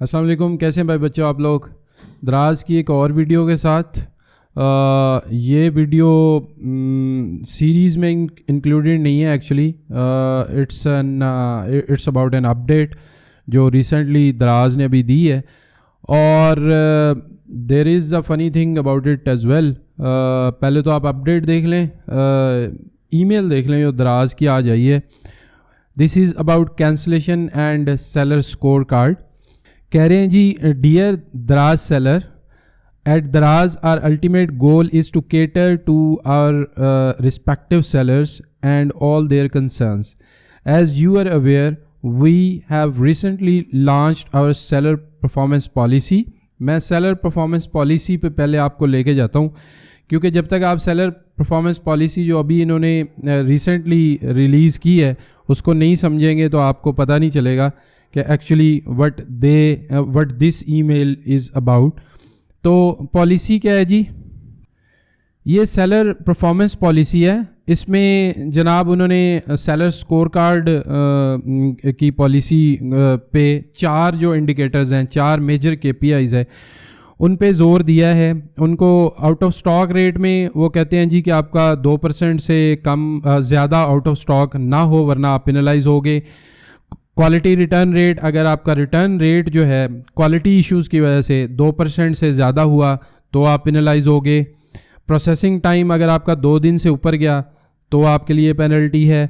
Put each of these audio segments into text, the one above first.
السلام علیکم، کیسے ہیں بھائی بچوں آپ لوگ؟ دراز کی ایک اور ویڈیو کے ساتھ یہ ویڈیو سیریز میں انکلوڈیڈ نہیں ہے actually. It's about an update جو ریسنٹلی دراز نے ابھی دی ہے، اور دیر is a funny thing about it as well. پہلے تو آپ اپڈیٹ دیکھ لیں، ای میل دیکھ لیں جو دراز کی آ جائیے. This is about cancellation and seller score card. کہہ رہے ہیں جی، dear Daraz seller, at Daraz our ultimate goal is to cater to our respective sellers and all their concerns. As you are aware, we have recently launched our seller performance policy. میں seller performance policy پہ پہلے آپ کو لے کے جاتا ہوں، کیونکہ جب تک آپ سیلر پرفارمنس پالیسی جو ابھی انہوں نے ریسنٹلی ریلیز کی ہے اس کو نہیں سمجھیں گے تو آپ کو پتہ نہیں چلے گا کہ actually what this email is about. تو پالیسی کیا ہے جی؟ یہ سیلر پرفارمنس پالیسی ہے. اس میں جناب انہوں نے سیلر سکور کارڈ کی پالیسی پہ 4 جو انڈیکیٹرز ہیں، 4 میجر KPIs ہے، ان پہ زور دیا ہے. ان کو آؤٹ آف سٹاک ریٹ میں وہ کہتے ہیں جی کہ آپ کا 2% سے کم زیادہ آؤٹ آف سٹاک نہ ہو ورنہ آپ پینلائز ہوگے. کوالٹی ریٹرن ریٹ، اگر آپ کا ریٹرن ریٹ جو ہے کوالٹی ایشوز کی وجہ سے 2% سے زیادہ ہوا تو آپ پینلائز ہوگے. پروسیسنگ ٹائم اگر آپ کا 2 دن سے اوپر گیا تو آپ کے لیے پینلٹی ہے.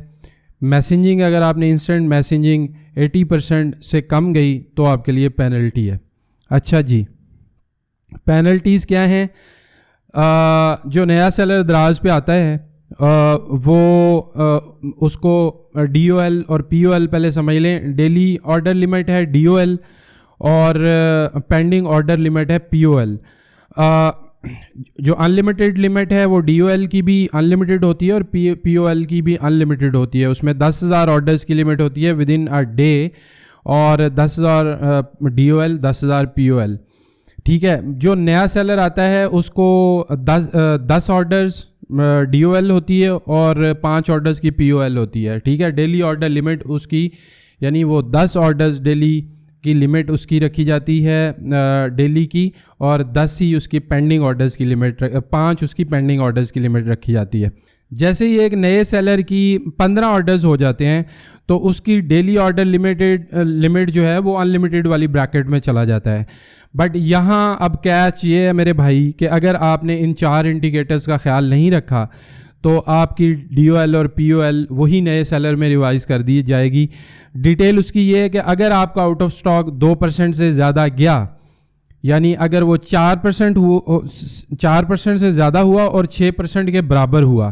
میسنجنگ اگر آپ نے انسٹنٹ میسنجنگ 80% سے کم گئی تو آپ کے لیے پینلٹی ہے. اچھا جی، پینلٹیز کیا ہیں؟ جو نیا سیلر دراز پہ آتا ہے وہ اس کو DOL اور POL پہلے سمجھ لیں. ڈیلی آرڈر لیمٹ ہے DOL اور پینڈنگ آرڈر لیمٹ ہے POL. جو ان لمیٹیڈ لمٹ ہے وہ DOL کی بھی ان لمیٹیڈ ہوتی ہے اور POL کی بھی ان لمیٹیڈ ہوتی ہے. اس میں 10,000 آرڈرز کی لمٹ ہوتی ہے ود ان اے ڈے، اور 10,000 DOL 10,000 POL. ٹھیک ہے، جو نیا سیلر آتا ہے اس کو 10 آرڈرز DOL ہوتی ہے اور 5 آرڈرز کی POL ہوتی ہے. ٹھیک ہے، ڈیلی آرڈر لمٹ اس کی، یعنی وہ 10 آرڈرز ڈیلی کی لمٹ اس کی رکھی جاتی ہے ڈیلی کی، اور 10 ہی اس کی پینڈنگ آرڈرز کی لمٹ، 5 اس کی پینڈنگ آرڈرز کی لمٹ رکھی جاتی ہے. جیسے ہی ایک نئے سیلر کی 15 آرڈرز ہو جاتے ہیں تو اس کی ڈیلی آرڈر لمٹ جو ہے وہ ان لمیٹیڈ والی بریکٹ میں چلا جاتا ہے. بٹ یہاں اب کیچ یہ ہے میرے بھائی کہ اگر آپ نے ان 4 انڈیکیٹرز کا خیال نہیں رکھا تو آپ کی DOL اور POL وہی نئے سیلر میں ریوائز کر دی جائے گی. ڈیٹیل اس کی یہ ہے کہ اگر آپ کا آؤٹ آف سٹاک 2% سے زیادہ گیا، یعنی اگر وہ 4% سے زیادہ ہوا اور 6% کے برابر ہوا،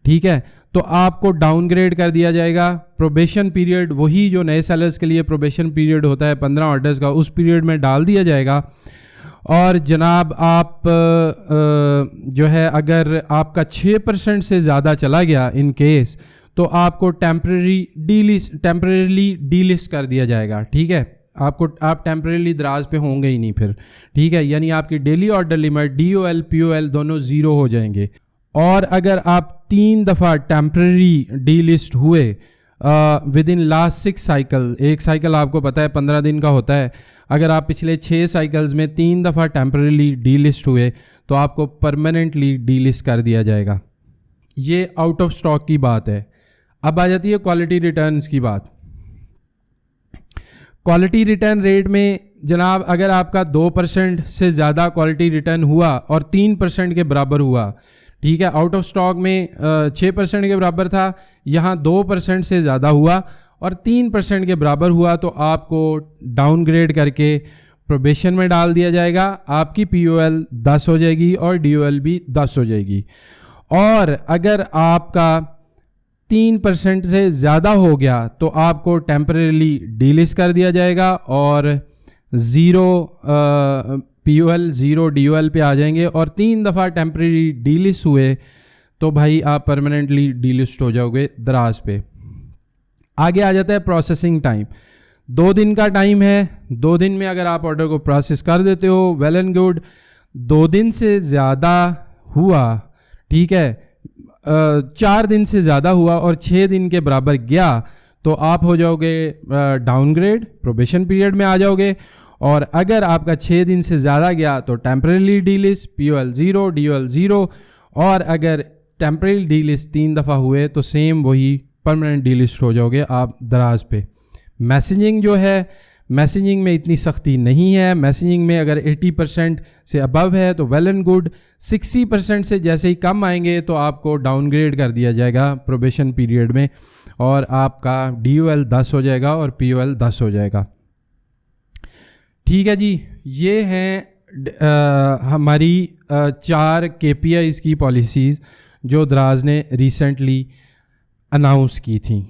ٹھیک ہے، تو آپ کو ڈاؤن گریڈ کر دیا جائے گا. پروبیشن پیریڈ وہی جو نئے سیلرز کے لیے پروبیشن پیریڈ ہوتا ہے 15 آرڈرز کا، اس پیریڈ میں ڈال دیا جائے گا. اور جناب آپ جو ہے اگر آپ کا 6% سے زیادہ چلا گیا ان کیس، تو آپ کو ٹیمپریریلی ڈی لسٹ کر دیا جائے گا. ٹھیک ہے، آپ ٹیمپریریلی دراز پہ ہوں گے ہی نہیں پھر. ٹھیک ہے، یعنی آپ کی daily order limit DOL POL دونوں 0 ہو جائیں گے. اور اگر آپ 3 دفعہ ٹیمپریری ڈی لسٹ ہوئے ود ان لاسٹ 6 سائیکل، ایک سائیکل آپ کو پتہ ہے 15 دن کا ہوتا ہے، اگر آپ پچھلے 6 سائیکلز میں 3 دفعہ ٹیمپریریلی ڈی لسٹ ہوئے تو آپ کو پرماننٹلی ڈی لسٹ کر دیا جائے گا. یہ آؤٹ آف سٹاک کی بات ہے. اب آ جاتی ہے کوالٹی ریٹرنز کی بات. کوالٹی ریٹرن ریٹ میں جناب اگر آپ کا 2% سے زیادہ کوالٹی ریٹرن ہوا اور 3% کے برابر ہوا، ٹھیک ہے، آؤٹ آف سٹاک میں 6% کے برابر تھا، یہاں 2% سے زیادہ ہوا اور 3% کے برابر ہوا تو آپ کو ڈاؤن گریڈ کر کے پروبیشن میں ڈال دیا جائے گا. آپ کی POL 10 ہو جائے گی اور DOL بھی 10 ہو جائے گی. اور اگر آپ کا 3% سے زیادہ ہو گیا تو آپ کو ٹیمپریریلی ڈی لسٹ کر دیا جائے گا اور 0 POL 0 DOL پہ آ جائیں گے. اور 3 دفعہ ٹیمپریری ڈی لسٹ ہوئے تو بھائی آپ پرماننٹلی ڈی لسٹ ہو جاؤ گے دراز پہ. آگے آ جاتا ہے پروسیسنگ ٹائم. 2 دن کا ٹائم ہے. 2 دن میں اگر آپ آرڈر کو پروسیس کر دیتے ہو ویل اینڈ گڈ. 2 دن سے زیادہ ہوا، ٹھیک ہے، 4 دن سے زیادہ ہوا اور 6 دن کے برابر گیا تو آپ ہو جاؤ گے ڈاؤن گریڈ، پروبیشن پیریڈ میں آ جاؤ گے. اور اگر آپ کا 6 دن سے زیادہ گیا تو temporary D list POL 0 DOL 0, اور اگر ٹیمپریری ڈی لسٹ 3 دفعہ ہوئے تو سیم وہی پرماننٹ ڈی لسٹ ہو جاؤ گے آپ دراز پہ. میسیجنگ جو ہے, میسیجنگ میں اتنی سختی نہیں ہے. میسیجنگ میں اگر 80% سے ابو ہے تو ویل اینڈ گڈ. 60% سے جیسے ہی کم آئیں گے تو آپ کو ڈاؤن گریڈ کر دیا جائے گا پروبیشن پیریڈ میں, اور آپ کا DOL 10 ہو جائے گا اور POL 10 ہو جائے گا. ٹھیک ہے جی, یہ ہیں ہماری 4 KPIs کی پالیسیز جو دراز نے ریسنٹلی اناؤنس کی تھیں.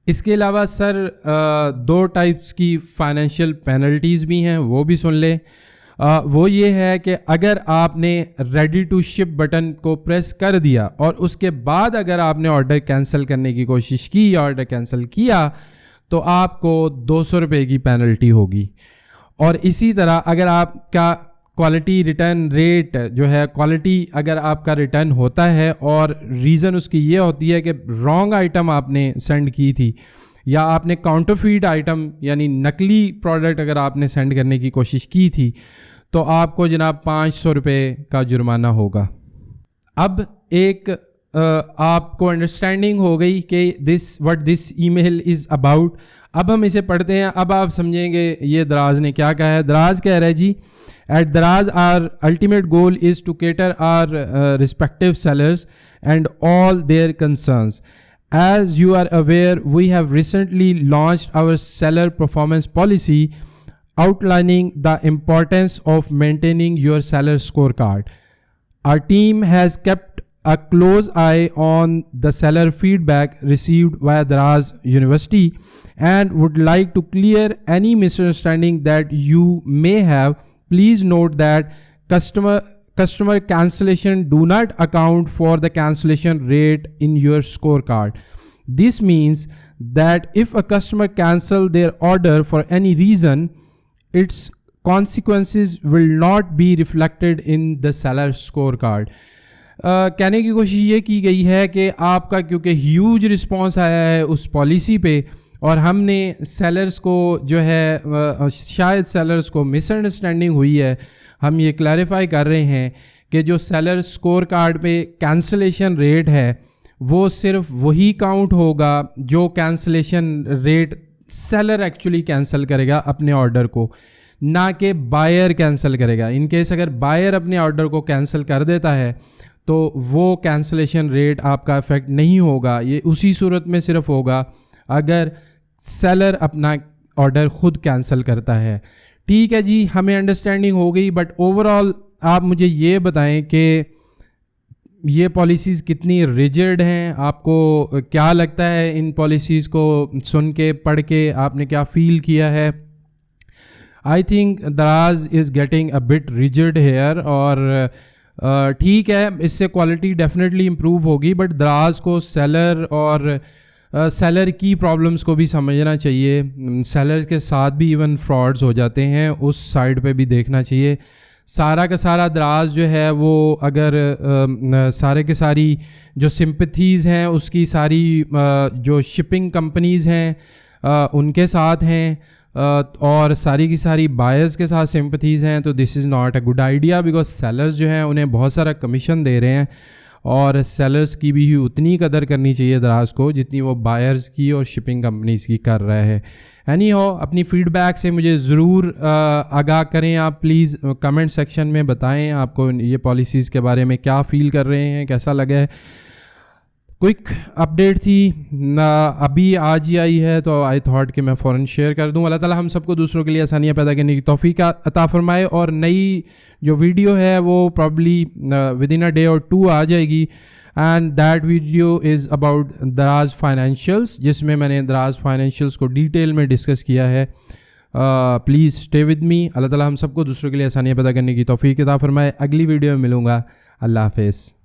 اس کے علاوہ سر 2 ٹائپس کی فائنینشیل پینلٹیز بھی ہیں, وہ بھی سن لیں. وہ یہ ہے کہ اگر آپ نے ریڈی ٹو شپ بٹن کو پریس کر دیا اور اس کے بعد اگر آپ نے آرڈر کینسل کرنے کی کوشش کی یا آرڈر کینسل کیا تو آپ کو 200 روپے کی پینلٹی ہوگی. اور اسی طرح اگر آپ کا کوالٹی ریٹرن ریٹ جو ہے, کوالٹی اگر آپ کا ریٹرن ہوتا ہے اور ریزن اس کی یہ ہوتی ہے کہ رانگ آئٹم آپ نے سینڈ کی تھی یا آپ نے کاؤنٹرفیٹ آئٹم یعنی نقلی پروڈکٹ اگر آپ نے سینڈ کرنے کی کوشش کی تھی, تو آپ کو جناب 500 روپے کا جرمانہ ہوگا. اب ایک آپ کو انڈرسٹینڈنگ ہو گئی کہ دس ای میل از اباؤٹ. اب ہم اسے پڑھتے ہیں, اب آپ سمجھیں گے یہ دراز نے کیا کہا ہے. دراز کہہ رہا ہے جی, at Daraz our ultimate goal is to cater our respective sellers and all their concerns. As you are aware, we have recently launched our seller performance policy outlining the importance of maintaining your seller scorecard. Our team has kept a close eye on the seller feedback received via Daraz University and would like to clear any misunderstanding that you may have. Please note that customer cancellation do not account for the cancellation rate in your scorecard. This means that if a customer cancels their order for any reason, its consequences will not be reflected in the seller scorecard. کہنے کی کوشش یہ کی گئی ہے کہ آپ کا کیونکہ ہیوج رسپانس آیا ہے اس پالیسی پہ, اور ہم نے سیلرز کو جو ہے شاید سیلرز کو مس انڈرسٹینڈنگ ہوئی ہے, ہم یہ کلیریفائی کر رہے ہیں کہ جو سیلر سکور کارڈ پہ کینسلیشن ریٹ ہے وہ صرف وہی کاؤنٹ ہوگا جو cancellation rate seller actually cancel کرے گا اپنے آرڈر کو, نہ کہ بائر کینسل کرے گا. ان کیس اگر بائر اپنے آرڈر کو کینسل کر دیتا ہے تو وہ کینسلیشن ریٹ آپ کا افیکٹ نہیں ہوگا. یہ اسی صورت میں صرف ہوگا اگر سیلر اپنا آرڈر خود کینسل کرتا ہے. ٹھیک ہے جی, ہمیں انڈرسٹینڈنگ ہو گئی, بٹ اوور آل آپ مجھے یہ بتائیں کہ یہ پالیسیز کتنی ریجڈ ہیں. آپ کو کیا لگتا ہے ان پالیسیز کو سن کے پڑھ کے آپ نے کیا فیل کیا ہے؟ I think Daraz is getting a bit rigid here, اور ٹھیک ہے اس سے کوالٹی ڈیفینیٹلی امپروو ہوگی, بٹ دراز کو سیلر اور سیلر کی پرابلمس کو بھی سمجھنا چاہیے. سیلرز کے ساتھ بھی ایون فراڈز ہو جاتے ہیں, اس سائڈ پہ بھی دیکھنا چاہیے. سارا کا سارا دراز جو ہے وہ اگر سارے کے ساری جو سمپتھیز ہیں اس کی ساری جو شپنگ کمپنیز ہیں ان کے ساتھ ہیں, اور ساری کی ساری بائرز کے ساتھ سمپتھیز ہیں, تو this is not a good idea, because sellers جو ہیں انہیں بہت سارا کمیشن دے رہے ہیں, اور سیلرز کی بھی اتنی قدر کرنی چاہیے دراز کو جتنی وہ بائرز کی اور شپنگ کمپنیز کی کر رہا ہے. اینی ہو, اپنی فیڈ بیک سے مجھے ضرور آگاہ کریں آپ, پلیز کمنٹ سیکشن میں بتائیں آپ کو یہ پالیسیز کے بارے میں کیا فیل کر رہے ہیں, کیسا لگا ہے. کوئک اپڈیٹ تھی ابھی آج ہی آئی ہے, تو آئی تھاٹ کہ میں فوراً شیئر کر دوں. اللہ تعالیٰ ہم سب کو دوسروں کے لیے آسانیاں پیدا کرنے کی توفیق عطا فرمائے, اور نئی جو ویڈیو ہے وہ probably with in a day اور 2 آ جائے گی, and that video is about دراز فائنینشیلس, جس میں میں نے دراز فائنینشیلس کو ڈیٹیل میں ڈسکس کیا ہے. Please stay with me. اللہ تعالیٰ ہم سب کو دوسروں کے لیے آسانیاں پیدا کرنے کی توفیق عطا فرمائے. اگلی ویڈیو میں ملوں گا. اللہ حافظ.